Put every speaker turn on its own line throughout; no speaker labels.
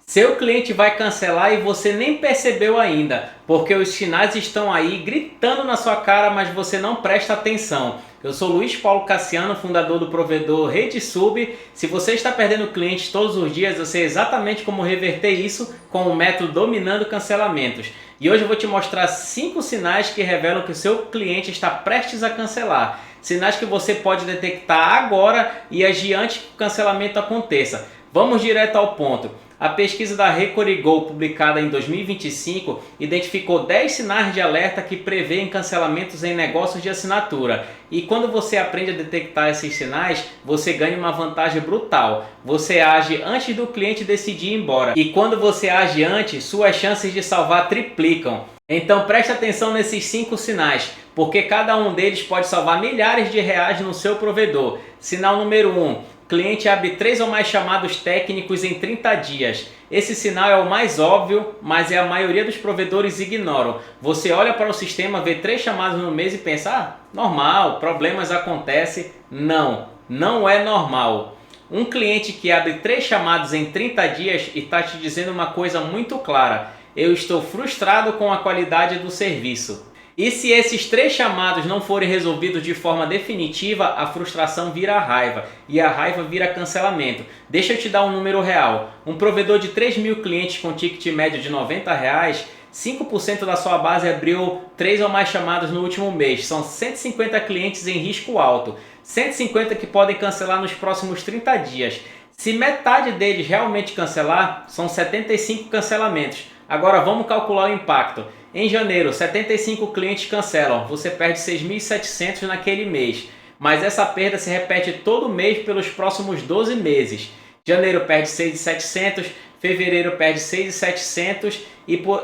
Seu cliente vai cancelar e você nem percebeu ainda, porque os sinais estão aí gritando na sua cara, mas você não presta atenção. Eu sou Luiz Paulo Cassiano, fundador do provedor RedeSub. Se você está perdendo clientes todos os dias, eu sei exatamente como reverter isso com o método Dominando Cancelamentos. E hoje eu vou te mostrar 5 sinais que revelam que o seu cliente está prestes a cancelar. Sinais que você pode detectar agora e agir antes que o cancelamento aconteça. Vamos direto ao ponto. A pesquisa da Record publicada em 2025 identificou 10 sinais de alerta que prevêem cancelamentos em negócios de assinatura. E quando você aprende a detectar esses sinais, você ganha uma vantagem brutal. Você age antes do cliente decidir ir embora. E quando você age antes, suas chances de salvar triplicam. Então preste atenção nesses 5 sinais, porque cada um deles pode salvar milhares de reais no seu provedor. Sinal número 1. Cliente abre 3 ou mais chamados técnicos em 30 dias. Esse sinal é o mais óbvio, mas a maioria dos provedores ignoram. Você olha para o sistema, vê 3 chamados no mês e pensa, normal, problemas acontecem. Não, não é normal. Um cliente que abre 3 chamados em 30 dias está te dizendo uma coisa muito clara. Eu estou frustrado com a qualidade do serviço. E se esses 3 chamados não forem resolvidos de forma definitiva, a frustração vira raiva e a raiva vira cancelamento. Deixa eu te dar um número real. Um provedor de 3 mil clientes com ticket médio de R$90, 5% da sua base abriu 3 ou mais chamadas no último mês. São 150 clientes em risco alto. 150 que podem cancelar nos próximos 30 dias. Se metade deles realmente cancelar, são 75 cancelamentos. Agora vamos calcular o impacto. Em janeiro, 75 clientes cancelam, você perde 6.700 naquele mês. Mas essa perda se repete todo mês pelos próximos 12 meses. Janeiro perde 6.700, fevereiro perde 6.700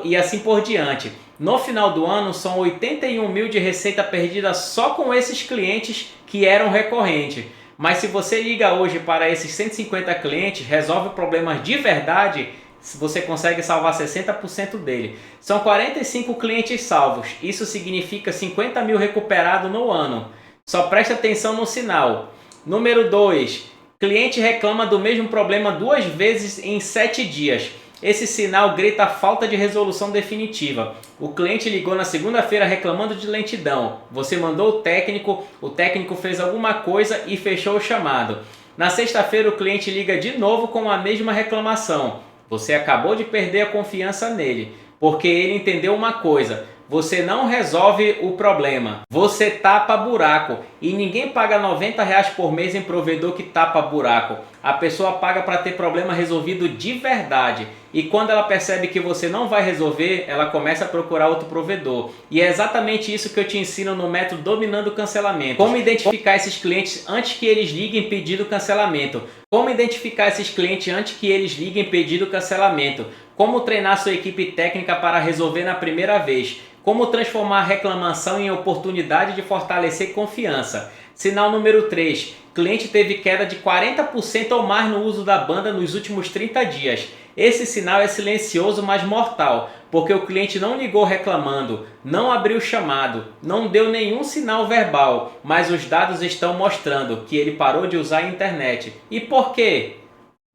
e assim por diante. No final do ano, são 81 mil de receita perdida só com esses clientes que eram recorrentes. Mas se você liga hoje para esses 150 clientes, resolve problemas de verdade, você consegue salvar 60% dele. São 45 clientes salvos, isso significa 50 mil recuperados no ano. Só preste atenção no sinal. Número 2. Cliente reclama do mesmo problema 2 vezes em 7 dias. Esse sinal grita a falta de resolução definitiva. O cliente ligou na segunda-feira reclamando de lentidão. Você mandou o técnico fez alguma coisa e fechou o chamado. Na sexta-feira o cliente liga de novo com a mesma reclamação. Você acabou de perder a confiança nele, porque ele entendeu uma coisa: você não resolve o problema, você tapa buraco. E ninguém paga R$90 por mês em provedor que tapa buraco. A pessoa paga para ter problema resolvido de verdade. E quando ela percebe que você não vai resolver, ela começa a procurar outro provedor. E é exatamente isso que eu te ensino no método Dominando Cancelamento. Como identificar esses clientes antes que eles liguem pedindo cancelamento. Como identificar esses clientes antes que eles liguem pedindo cancelamento. Como treinar sua equipe técnica para resolver na primeira vez. Como transformar a reclamação em oportunidade de fortalecer confiança. Sinal número 3. Cliente teve queda de 40% ou mais no uso da banda nos últimos 30 dias. Esse sinal é silencioso, mas mortal, porque o cliente não ligou reclamando, não abriu chamado, não deu nenhum sinal verbal, mas os dados estão mostrando que ele parou de usar a internet. E por quê?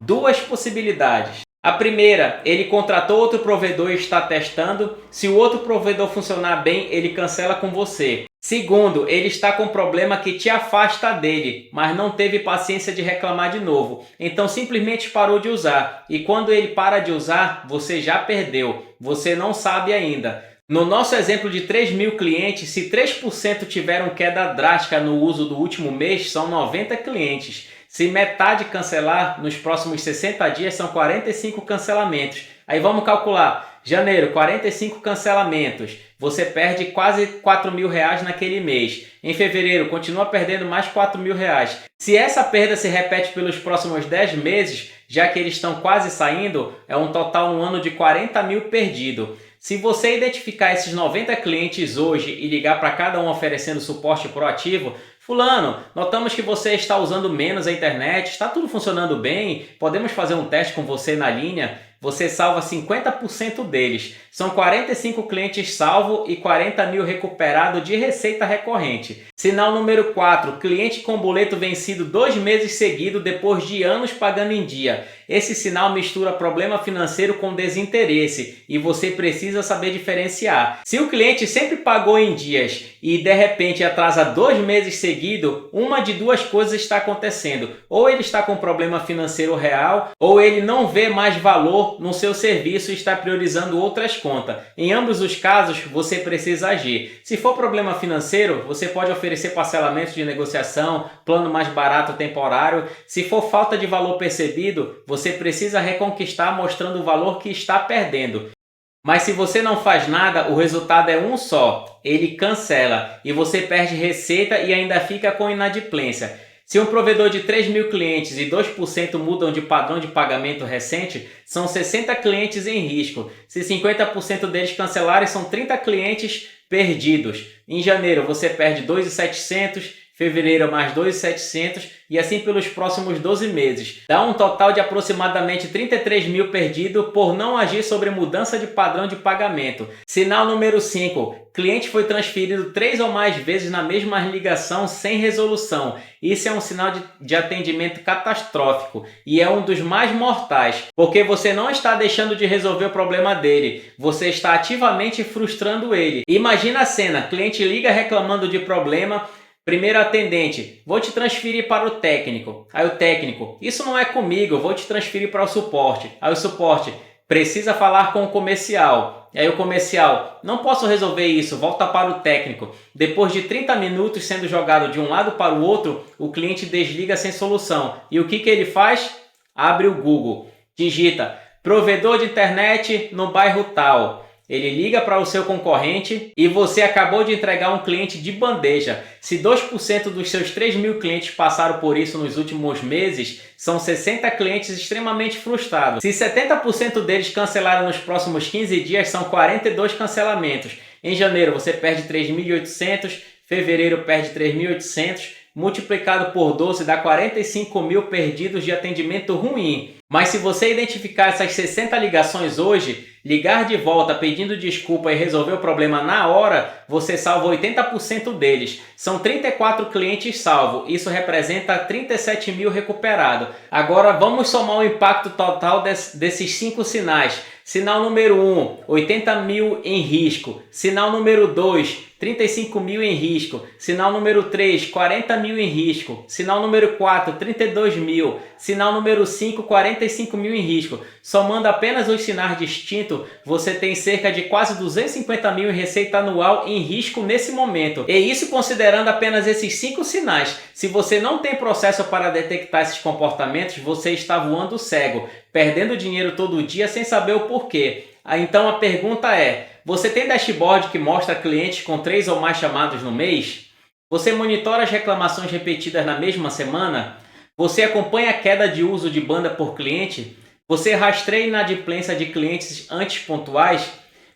2 possibilidades. A primeira, ele contratou outro provedor e está testando. Se o outro provedor funcionar bem, ele cancela com você. Segundo, ele está com um problema que te afasta dele, mas não teve paciência de reclamar de novo. Então simplesmente parou de usar. E quando ele para de usar, você já perdeu. Você não sabe ainda. No nosso exemplo de 3 mil clientes, se 3% tiveram queda drástica no uso do último mês, são 90 clientes. Se metade cancelar, nos próximos 60 dias são 45 cancelamentos. Aí vamos calcular. Janeiro, 45 cancelamentos. Você perde quase R$4.000 naquele mês. Em fevereiro, continua perdendo mais R$4.000. Se essa perda se repete pelos próximos 10 meses, já que eles estão quase saindo, é um total no ano de 40 mil perdido. Se você identificar esses 90 clientes hoje e ligar para cada um oferecendo suporte proativo, fulano, notamos que você está usando menos a internet, está tudo funcionando bem, podemos fazer um teste com você na linha? Você salva 50% deles. São 45 clientes salvos e 40 mil recuperados de receita recorrente. Sinal número 4. Cliente com boleto vencido 2 meses seguidos depois de anos pagando em dia. Esse sinal mistura problema financeiro com desinteresse e você precisa saber diferenciar. Se o cliente sempre pagou em dias e de repente atrasa 2 meses seguidos, uma de duas coisas está acontecendo. Ou ele está com problema financeiro real, ou ele não vê mais valor no seu serviço e está priorizando outras contas. Em ambos os casos, você precisa agir. Se for problema financeiro, você pode oferecer parcelamento de negociação, plano mais barato temporário. Se for falta de valor percebido, você precisa reconquistar mostrando o valor que está perdendo. Mas se você não faz nada, o resultado é um só. Ele cancela e você perde receita e ainda fica com inadimplência. Se um provedor de 3 mil clientes e 2% mudam de padrão de pagamento recente, são 60 clientes em risco. Se 50% deles cancelarem, são 30 clientes perdidos. Em janeiro você perde 2.700, fevereiro mais 2.700 e assim pelos próximos 12 meses. Dá um total de aproximadamente 33 mil perdido por não agir sobre mudança de padrão de pagamento. Sinal número 5. Cliente foi transferido 3 ou mais vezes na mesma ligação sem resolução. Isso é um sinal de atendimento catastrófico e é um dos mais mortais, porque você não está deixando de resolver o problema dele, você está ativamente frustrando ele. Imagina a cena, cliente liga reclamando de problema. Primeiro atendente, vou te transferir para o técnico. Aí o técnico, isso não é comigo, eu vou te transferir para o suporte. Aí o suporte, precisa falar com o comercial. Aí o comercial, não posso resolver isso, volta para o técnico. Depois de 30 minutos sendo jogado de um lado para o outro, o cliente desliga sem solução. E o que ele faz? Abre o Google, digita, provedor de internet no bairro tal. Ele liga para o seu concorrente e você acabou de entregar um cliente de bandeja. Se 2% dos seus 3 mil clientes passaram por isso nos últimos meses, são 60 clientes extremamente frustrados. Se 70% deles cancelaram nos próximos 15 dias, são 42 cancelamentos. Em janeiro você perde 3.800, fevereiro perde 3.800, multiplicado por 12 dá 45 mil perdidos de atendimento ruim. Mas se você identificar essas 60 ligações hoje, ligar de volta pedindo desculpa e resolver o problema na hora, você salva 80% deles. São 34 clientes salvos, isso representa 37 mil recuperados. Agora vamos somar o impacto total desses 5 sinais. Sinal número 1, 80 mil em risco. Sinal número 2, 35 mil em risco. Sinal número 3, 40 mil em risco. Sinal número 4, 32 mil. Sinal número 5, 45 mil em risco. Somando apenas os sinais distintos, você tem cerca de quase 250 mil em receita anual em risco nesse momento. E isso considerando apenas esses 5 sinais. Se você não tem processo para detectar esses comportamentos, você está voando cego, perdendo dinheiro todo dia sem saber o porquê. Então a pergunta é, você tem dashboard que mostra clientes com 3 ou mais chamados no mês? Você monitora as reclamações repetidas na mesma semana? Você acompanha a queda de uso de banda por cliente? Você rastreia a inadimplência de clientes antes pontuais?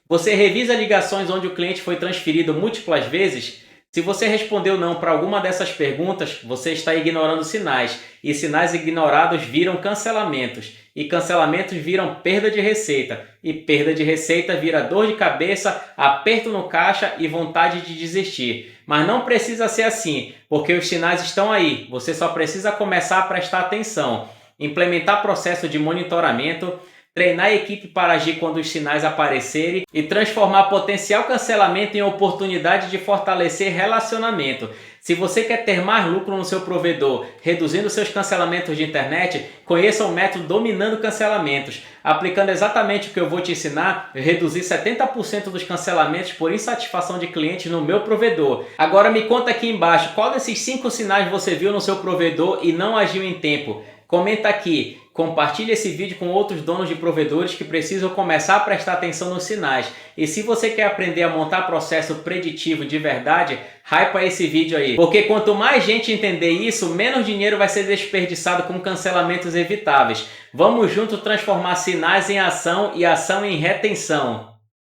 Você revisa ligações onde o cliente foi transferido múltiplas vezes? Se você respondeu não para alguma dessas perguntas, você está ignorando sinais, e sinais ignorados viram cancelamentos, e cancelamentos viram perda de receita, e perda de receita vira dor de cabeça, aperto no caixa e vontade de desistir. Mas não precisa ser assim, porque os sinais estão aí, você só precisa começar a prestar atenção, implementar processo de monitoramento, treinar a equipe para agir quando os sinais aparecerem e transformar potencial cancelamento em oportunidade de fortalecer relacionamento. Se você quer ter mais lucro no seu provedor, reduzindo seus cancelamentos de internet, conheça o método Dominando Cancelamentos. Aplicando exatamente o que eu vou te ensinar, eu reduzi 70% dos cancelamentos por insatisfação de clientes no meu provedor. Agora me conta aqui embaixo, qual desses 5 sinais você viu no seu provedor e não agiu em tempo? Comenta aqui, compartilhe esse vídeo com outros donos de provedores que precisam começar a prestar atenção nos sinais. E se você quer aprender a montar processo preditivo de verdade, hypa esse vídeo aí. Porque quanto mais gente entender isso, menos dinheiro vai ser desperdiçado com cancelamentos evitáveis. Vamos juntos transformar sinais em ação e ação em retenção.